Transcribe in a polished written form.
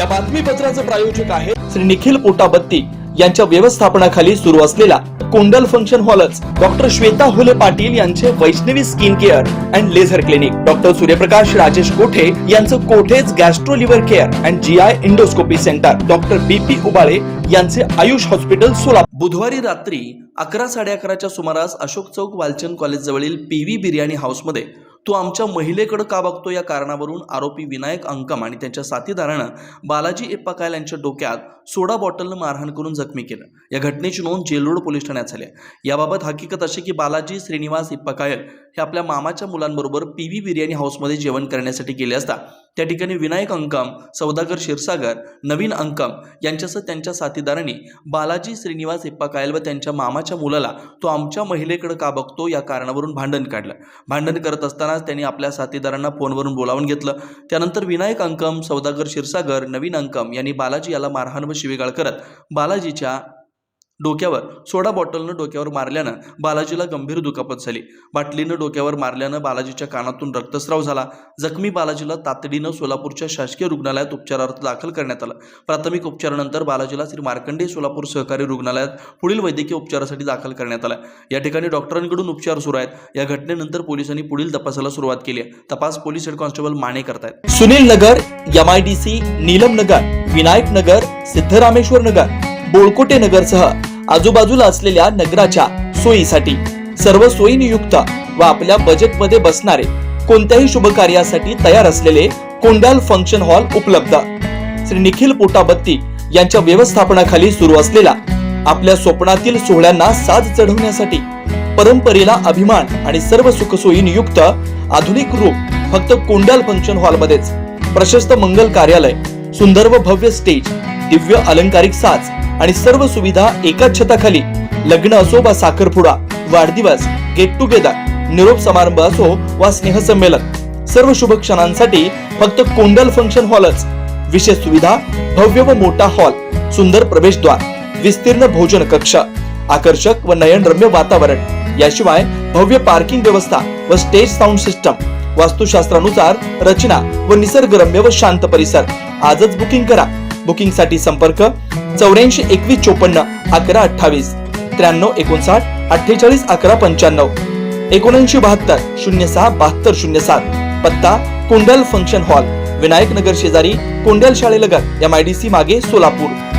या बातमीपत्राचे प्रायोजक आहे श्री निखिल पोटाबत्ती यांच्या व्यवस्थापनाखाली सुरू असलेला कोंडल फंक्शन हॉलच, डॉक्टर श्वेता हुले पाटील यांचे Vaishnavi skin care and laser clinic, doctor Suryaprakash Rajesh Kothe यांचं Kothe's gastro liver care and GI endoscopy centre, doctor BP Ubale यांचे आयुष हॉस्पिटल सोलापूर। बुधवारी रात्री 11:30च्या सुमारास अशोक चौक वालचंद कॉलेज जवळील पीव्ही बिर्याणी हाऊस मध्ये तो आमच्या महिलेकडे का बघतो या कारणावरून आरोपी विनायक अंकम आणि त्यांच्या साथीदारानं बालाजी एप्पा कायल यांच्या डोक्यात सोडा बॉटलनं मारहाण करून जखमी केलं। या घटनेची नोंद जेल रोड पोलीस ठाण्यात झाली। याबाबत हकीकत अशी की बालाजी श्रीनिवास एप्पा कायल हे आपल्या मामाच्या मुलांबरोबर पीव्ही बिर्याणी हाऊसमध्ये जेवण करण्यासाठी गेले असता त्या ठिकाणी विनायक अंकम, सौदागर क्षीरसागर, नवीन अंकम यांच्यासह त्यांच्या साथीदारांनी बालाजी श्रीनिवास एप्पा कायल व त्यांच्या मामाच्या मुलाला तो आमच्या महिलेकडे का बघतो या कारणावरून भांडण काढलं। भांडण करत असतानाच त्यांनी आपल्या साथीदारांना फोनवरून बोलावून घेतलं। त्यानंतर विनायक अंकम, सौदागर क्षीरसागर, नवीन अंकम यांनी बालाजी याला मारहाण व शिवीगाळ करत बालाजीच्या डोक्यावर सोडा बॉटलनं डोक्यावर मारल्यानं बालाजीला गंभीर दुखापत झाली। बाटलीनं डोक्यावर मारल्यानं बालाजीच्या कानातून रक्तस्राव झाला। जखमी बालाजीला तातडीनं सोलापूरच्या शासकीय रुग्णालयात उपचारार्थ दाखल करण्यात आलं। प्राथमिक उपचारानंतर बालाजीला श्री मार्कंडेय सोलापूर सहकारी रुग्णालयात पुढील वैद्यकीय उपचारासाठी दाखल करण्यात आलं। या ठिकाणी डॉक्टरांकडून उपचार सुरू आहेत। या घटनेनंतर पोलिसांनी पुढील तपासाला सुरुवात केली आहे। तपास पोलीस हेड कॉन्स्टेबल माने करतायत। सुनील नगर, MIDC, नीलम नगर, विनायक नगर, सिद्धरामेश्वर नगर, बोळकोटे नगरसह आजूबाजूला असलेल्या नगराच्या सोयीसाठी सर्व सोयीनियुक्त व आपल्या बजेटमध्ये बसणारे कोणत्याही शुभ कार्यासाठी तयार असलेले कोंडाल फंक्शन हॉल उपलब्ध। श्री निखिल पोटाबत्ती यांच्या व्यवस्थापनाखाली सुरू असलेला आपल्या स्वप्नातील सोहळ्यांना साज चढवण्यासाठी परंपरेला अभिमान आणि सर्व सुखसोयीनियुक्त आधुनिक रूप फक्त कोंडाल फंक्शन हॉल मध्येच। प्रशस्त मंगल कार्यालय, सुंदर व भव्य स्टेज, दिव्य अलंकारिक साज आणि सर्व सुविधा एकाच छताखाली। लग्न असो वा साखरपुडा, वाढदिवस, गेट टुगेदर, निरोप समारंभ असो वा स्नेहसंमेलन, सर्व शुभ क्षणांसाठी फक्त कोंडल फंक्शन हॉलच। विशेष सुविधा, भव्य व मोठा हॉल, सुंदर प्रवेशद्वार, विस्तीर्ण भोजन कक्ष, आकर्षक व नयनरम्य वातावरण, याशिवाय भव्य पार्किंग व्यवस्था व स्टेज साऊंड सिस्टम, वास्तुशास्त्रानुसार रचना व निसर्गरम्य व शांत परिसर। आजच बुकिंग करा। बुकिंग साठी संपर्क 84 21 54 11 28 93 59 48 11 95 79 72 06 72 07। पत्ता कोंडल फंक्शन हॉल, विनायक नगर शेजारी कोंडल शाळेलगत, MIDC मागे, सोलापूर।